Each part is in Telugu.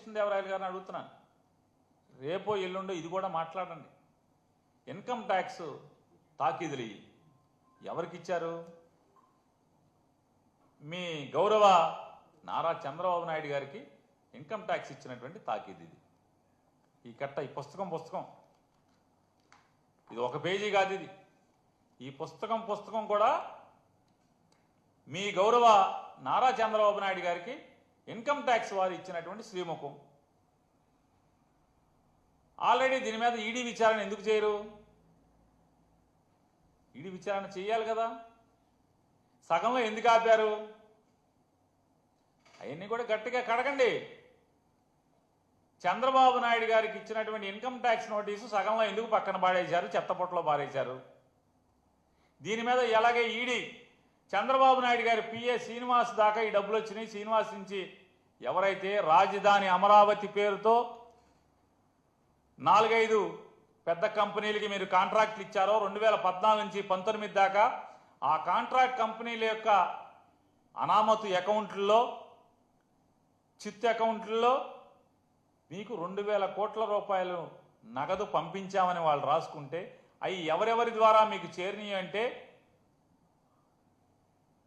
కృష్ణదేవరాయలు గారిని అడుగుతున్నాను, రేపో ఎల్లుండో ఇది కూడా మాట్లాడండి. ఇన్కమ్ ట్యాక్స్ తాకీదులు ఎవరికి ఇచ్చారు? మీ గౌరవ నారా చంద్రబాబు నాయుడు గారికి ఇన్కమ్ ట్యాక్స్ ఇచ్చినటువంటి తాకీదు ఇది. ఈ కట్ట, ఈ పుస్తకం ఇది ఒక పేజీ కాదు ఇది. ఈ పుస్తకం కూడా మీ గౌరవ నారా చంద్రబాబు నాయుడు గారికి ఇన్కమ్ ట్యాక్స్ వారు ఇచ్చినటువంటి శ్రీముఖం. ఆల్రెడీ దీని మీద ఈడీ విచారణ ఎందుకు చేయరు? ఈడీ విచారణ చేయాలి కదా. సగంలో ఎందుకు ఆపారు? అవన్నీ కూడా గట్టిగా కడగండి. చంద్రబాబు నాయుడు గారికి ఇచ్చినటువంటి ఇన్కమ్ ట్యాక్స్ నోటీసు సగంలో ఎందుకు పక్కన పాడేశారు, చెత్తపొట్టలో పారేశారు? దీని మీద ఎలాగే ఈడీ చంద్రబాబు నాయుడు గారి పిఏ శ్రీనివాస్ దాకా ఈ డబ్బులు వచ్చినాయి. శ్రీనివాస్ నుంచి ఎవరైతే రాజధాని అమరావతి పేరుతో 4-5 పెద్ద కంపెనీలకి మీరు కాంట్రాక్ట్లు ఇచ్చారో 2014 నుంచి 19 దాకా, ఆ కాంట్రాక్ట్ కంపెనీల యొక్క అనామతు అకౌంట్లలో, చిత్తు అకౌంట్లలో మీకు 2000 కోట్ల రూపాయలు నగదు పంపించామని వాళ్ళు రాసుకుంటే అవి ఎవరెవరి ద్వారా మీకు చేరినాయి అంటే,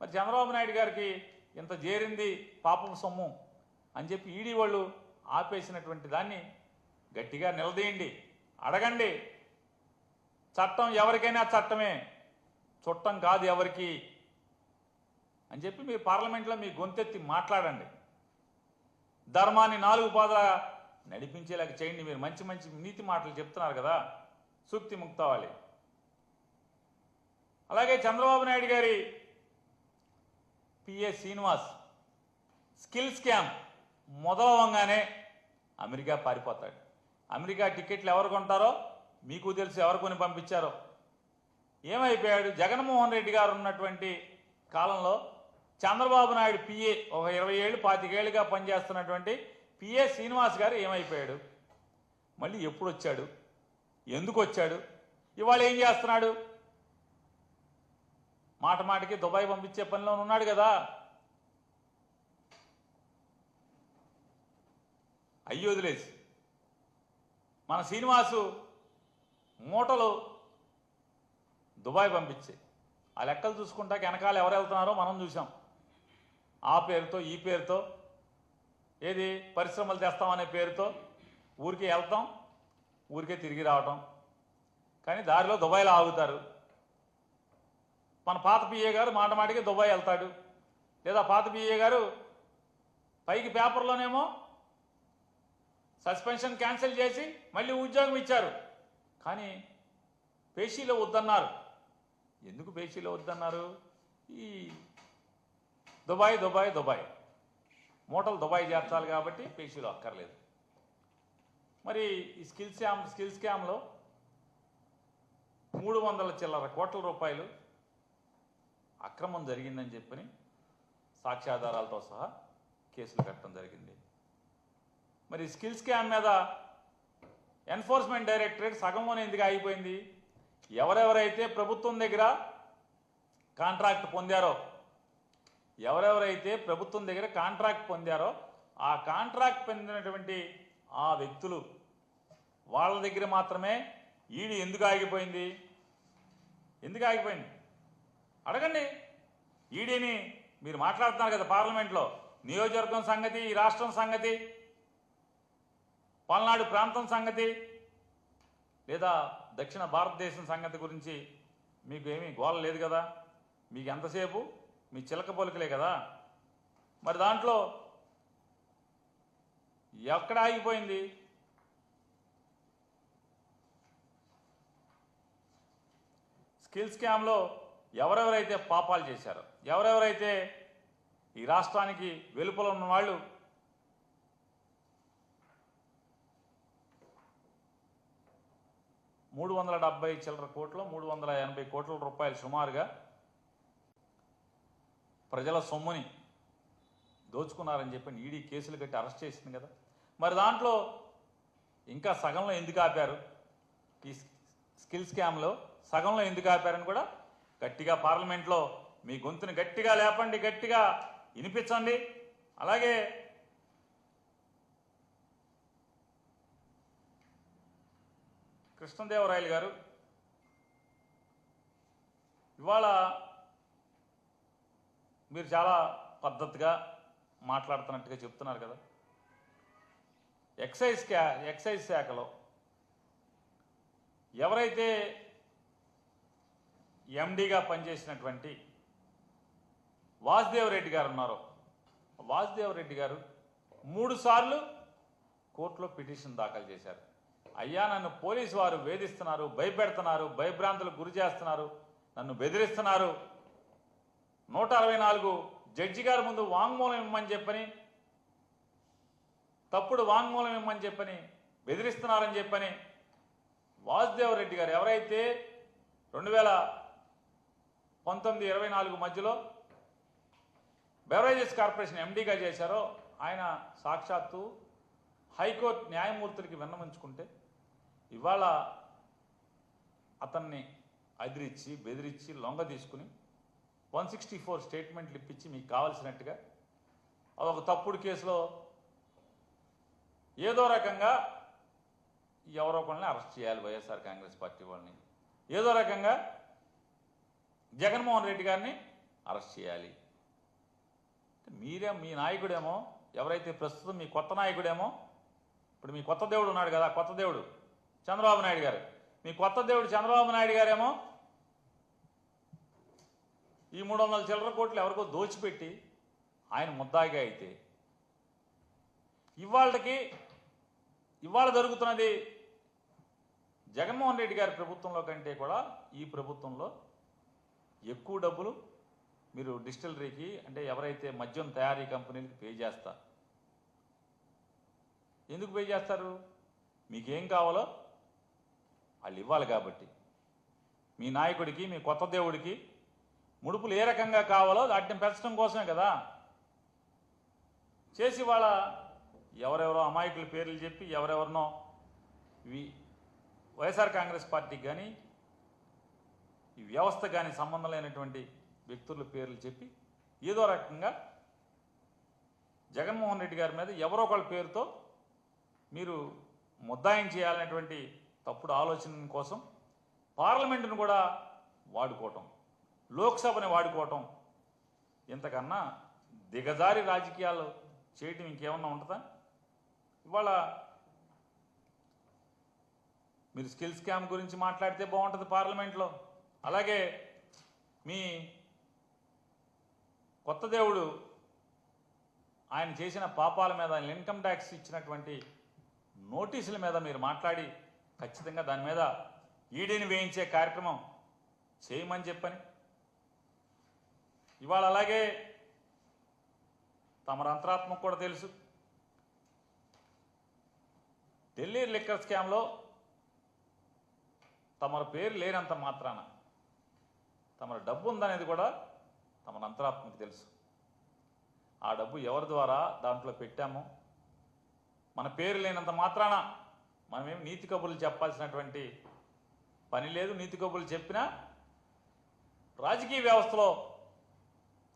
మరి చంద్రబాబు నాయుడు గారికి ఇంత చేరింది పాపం సొమ్ము అని చెప్పి ఈడీ వాళ్ళు ఆపేసినటువంటి దాన్ని గట్టిగా నిలదీయండి, అడగండి. చట్టం ఎవరికైనా చట్టమే, చుట్టం కాదు ఎవరికి అని చెప్పి మీరు పార్లమెంట్లో మీ గొంతెత్తి మాట్లాడండి. ధర్మాన్ని 4 పాదాల నడిపించేలాగా చేయండి. మీరు మంచి నీతి మాటలు చెప్తున్నారు కదా, సూక్తి ముక్తావాలి. అలాగే చంద్రబాబు నాయుడు గారి పిఏ శ్రీనివాస్ స్కిల్ స్కామ్ మొదలవంగానే అమెరికా పారిపోతాడు. అమెరికా టికెట్లు ఎవరు కొంటారో మీకు తెలుసు, ఎవరు కొని పంపించారో. ఏమైపోయాడు? జగన్మోహన్ రెడ్డి గారు ఉన్నటువంటి కాలంలో చంద్రబాబు నాయుడు పిఏ, ఒక 20 ఏళ్ళు 25 ఏళ్ళుగా పనిచేస్తున్నటువంటి పిఏ శ్రీనివాస్ గారు ఏమైపోయాడు? మళ్ళీ ఎప్పుడు వచ్చాడు? ఎందుకు వచ్చాడు? ఇవాళ ఏం చేస్తున్నాడు? మాటికి దుబాయ్ పంపించే పనిలో ఉన్నాడు కదా. అయ్యి వదిలేసి మన శ్రీనివాసు మూటలు దుబాయ్ పంపించే ఆ లెక్కలు చూసుకుంటాక వెనకాల ఎవరు వెళ్తున్నారో మనం చూసాం. ఆ పేరుతో ఈ పేరుతో ఏది పరిశ్రమలు తెస్తామనే పేరుతో ఊరికే వెళ్తాం, ఊరికే తిరిగి రావటం. కానీ దారిలో దుబాయ్లో ఆగుతారు. మన పాత పిఏ గారు మాటికి దుబాయ్ వెళ్తాడు, లేదా పాత పిఏ గారు పైకి పేపర్లోనేమో సస్పెన్షన్ క్యాన్సిల్ చేసి మళ్ళీ ఉద్యోగం ఇచ్చారు. కానీ పేషీలో వద్దన్నారు. ఎందుకు పేషీలో వద్దన్నారు? ఈ దుబాయ్ మూటలు దుబాయ్ చేర్చాలి కాబట్టి పేషీలో అక్కర్లేదు. మరి ఈ స్కిల్ స్కామ్లో 300 చిల్లర కోట్ల రూపాయలు అక్రమం జరిగిందని చెప్పని సాక్ష్యాధారాలతో సహా కేసులు కట్టడం జరిగింది. మరి స్కిల్ స్కామ్ మీద ఎన్ఫోర్స్మెంట్ డైరెక్టరేట్ సగంలోనే ఎందుకు ఆగిపోయింది? ఎవరెవరైతే ప్రభుత్వం దగ్గర కాంట్రాక్ట్ పొందారో, ఆ కాంట్రాక్ట్ పొందినటువంటి ఆ వ్యక్తులు వాళ్ళ దగ్గర మాత్రమే ఈడీ ఎందుకు ఆగిపోయింది? అడగండి ఈడీని. మీరు మాట్లాడుతున్నారు కదా పార్లమెంట్లో, నియోజకవర్గం సంగతి, ఈ రాష్ట్రం సంగతి, పల్నాడు ప్రాంతం సంగతి, లేదా దక్షిణ భారతదేశం సంగతి గురించి మీకు ఏమీ గోల లేదు కదా. మీకు ఎంతసేపు మీ చిలక పలుకులే కదా. మరి దాంట్లో ఎక్కడ ఆగిపోయింది? స్కిల్ స్కామ్లో ఎవరెవరైతే పాపాలు చేశారో, ఎవరెవరైతే ఈ రాష్ట్రానికి వెలుపల ఉన్న వాళ్ళు $380 కోట్ల రూపాయలు సుమారుగా ప్రజల సొమ్ముని దోచుకున్నారని చెప్పి ఈడీ కేసులు కట్టి అరెస్ట్ చేసింది కదా. మరి దాంట్లో ఇంకా సగంలో ఎందుకు ఆపారు? ఈ స్కిల్ స్కామ్లో సగంలో ఎందుకు ఆపారని కూడా గట్టిగా పార్లమెంట్లో మీ గొంతుని గట్టిగా లేపండి, గట్టిగా వినిపించండి. అలాగే కృష్ణదేవరాయలు గారు ఇవాళ మీరు చాలా పద్ధతిగా మాట్లాడుతున్నట్టుగా చెప్తున్నారు కదా. ఎక్సైజ్ శాఖలో ఎవరైతే ఎండీగా పనిచేసినటువంటి వాసుదేవ్ రెడ్డి గారు ఉన్నారో, వాసుదేవ్ రెడ్డి గారు 3 సార్లు కోర్టులో పిటిషన్ దాఖలు చేశారు. అయ్యా, నన్ను పోలీసు వారు వేధిస్తున్నారు, భయపెడుతున్నారు, భయభ్రాంతులకు గురి చేస్తున్నారు, నన్ను బెదిరిస్తున్నారు, 164 జడ్జి గారి ముందు వాంగ్మూలం ఇమ్మని చెప్పని, తప్పుడు వాంగ్మూలం ఇమ్మని చెప్పని బెదిరిస్తున్నారని చెప్పని వాసుదేవ్ రెడ్డి గారు ఎవరైతే 2019-24 మధ్యలో బెవరేజెస్ కార్పొరేషన్ ఎండీగా చేశారో ఆయన సాక్షాత్తు హైకోర్టు న్యాయమూర్తులకి విన్నవించుకుంటే ఇవాళ అతన్ని అదిరించి బెదిరించి లొంగ తీసుకుని 164 స్టేట్మెంట్లు ఇప్పించి మీకు కావాల్సినట్టుగా అదొక తప్పుడు కేసులో ఏదో రకంగా ఎవరో ఒకరిని అరెస్ట్ చేయాలి, వైఎస్ఆర్ కాంగ్రెస్ పార్టీ వాళ్ళని ఏదో రకంగా జగన్మోహన్ రెడ్డి గారిని అరెస్ట్ చేయాలి. మీ నాయకుడేమో, ఎవరైతే ప్రస్తుతం మీ కొత్త నాయకుడేమో, ఇప్పుడు మీ కొత్త దేవుడు ఉన్నాడు కదా, కొత్త దేవుడు చంద్రబాబు నాయుడు గారు, మీ కొత్త దేవుడు చంద్రబాబు నాయుడు గారేమో ఈ 300 చిల్లర కోట్లు ఎవరికో దోచిపెట్టి ఆయన ముద్దాయిగా అయితే ఇవాళ జరుగుతున్నది జగన్మోహన్ రెడ్డి గారి ప్రభుత్వంలో కంటే కూడా ఈ ప్రభుత్వంలో ఎక్కువ డబ్బులు మీరు డిస్టిలరీకి, అంటే ఎవరైతే మద్యం తయారీ కంపెనీలకు పే చేస్తారు. ఎందుకు పే చేస్తారు? మీకేం కావాలో వాళ్ళు ఇవ్వాలి కాబట్టి. మీ నాయకుడికి, మీ కొత్త దేవుడికి ముడుపులు ఏ రకంగా కావాలో వాటిని పెంచడం కోసమే కదా చేసి వాళ్ళ ఎవరెవరో అమాయకుల పేర్లు చెప్పి ఎవరెవరినో వైఎస్ఆర్ కాంగ్రెస్ పార్టీకి కానీ ఈ వ్యవస్థ కానీ సంబంధం లేనటువంటి వ్యక్తుల పేర్లు చెప్పి ఏదో రకంగా జగన్మోహన్ రెడ్డి గారి మీద ఎవరో ఒకళ్ళ పేరుతో మీరు ముద్దాయం చేయాలనేటువంటి తప్పుడు ఆలోచన కోసం పార్లమెంటును కూడా వాడుకోవటం, లోక్సభని వాడుకోవటం, ఇంతకన్నా దిగజారి రాజకీయాలు చేయటం ఇంకేమన్నా ఉంటుందా? ఇవాళ మీరు స్కిల్ స్కామ్ గురించి మాట్లాడితే బాగుంటుంది పార్లమెంట్లో. అలాగే మీ కొత్త దేవుడు ఆయన చేసిన పాపాల మీద, ఆయన ఇన్కమ్ ట్యాక్స్ ఇచ్చినటువంటి నోటీసుల మీద మీరు మాట్లాడి ఖచ్చితంగా దాని మీద ఈడీని వేయించే కార్యక్రమం చేయమని చెప్పని ఇవాళ అలాగే తమ అంతరాత్మకు కూడా తెలుసు. ఢిల్లీ లిక్కర్ స్కామ్లో తమ పేరు లేనంత మాత్రాన తమ డబ్బు ఉందనేది కూడా తమ అంతరాత్మకు తెలుసు. ఆ డబ్బు ఎవరి ద్వారా దాంట్లో పెట్టామో మన పేరు లేనంత మాత్రాన మనమేమి నీతి కబుర్లు చెప్పాల్సినటువంటి పని లేదు. నీతి కబుర్లు చెప్పినా రాజకీయ వ్యవస్థలో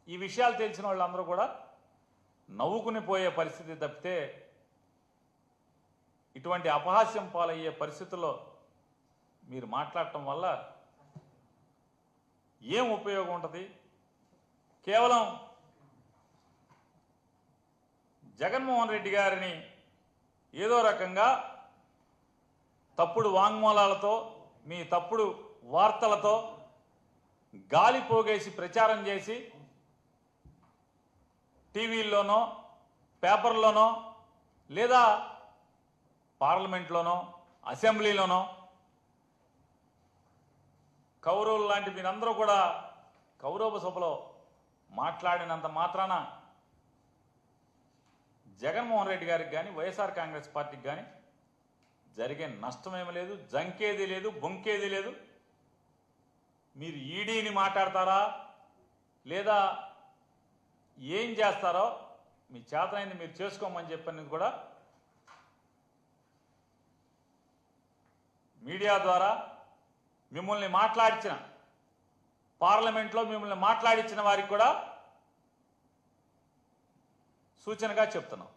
ఈ విషయాలు తెలిసిన వాళ్ళందరూ కూడా నవ్వుకుని పోయే పరిస్థితి తప్పితే ఇటువంటి అపహాస్యం పాలయ్యే పరిస్థితుల్లో మీరు మాట్లాడటం వల్ల ఏం ఉపయోగం ఉంటుంది? కేవలం జగన్మోహన్ రెడ్డి గారిని ఏదో రకంగా తప్పుడు వాంగ్మూలాలతో, మీ తప్పుడు వార్తలతో గాలి పోగేసి ప్రచారం చేసి టీవీల్లోనో, పేపర్లోనో, లేదా పార్లమెంట్లోనో, అసెంబ్లీలోనో కౌరవులు లాంటి మీరందరూ కూడా కౌరవ సభలో మాట్లాడినంత మాత్రాన జగన్మోహన్ రెడ్డి గారికి కానీ వైఎస్ఆర్ కాంగ్రెస్ పార్టీకి కానీ జరిగే నష్టమేమీ లేదు, జంకేది లేదు, బొంకేది లేదు. మీరు ఈడీని మాట్లాడతారా లేదా ఏం చేస్తారో మీ చేతనైంది మీరు చేసుకోమని చెప్పినది కూడా మీడియా ద్వారా మిమ్మల్ని మాట్లాడించిన, పార్లమెంట్లో మిమ్మల్ని మాట్లాడించిన వారికి కూడా సూచనగా చెప్తున్నాం.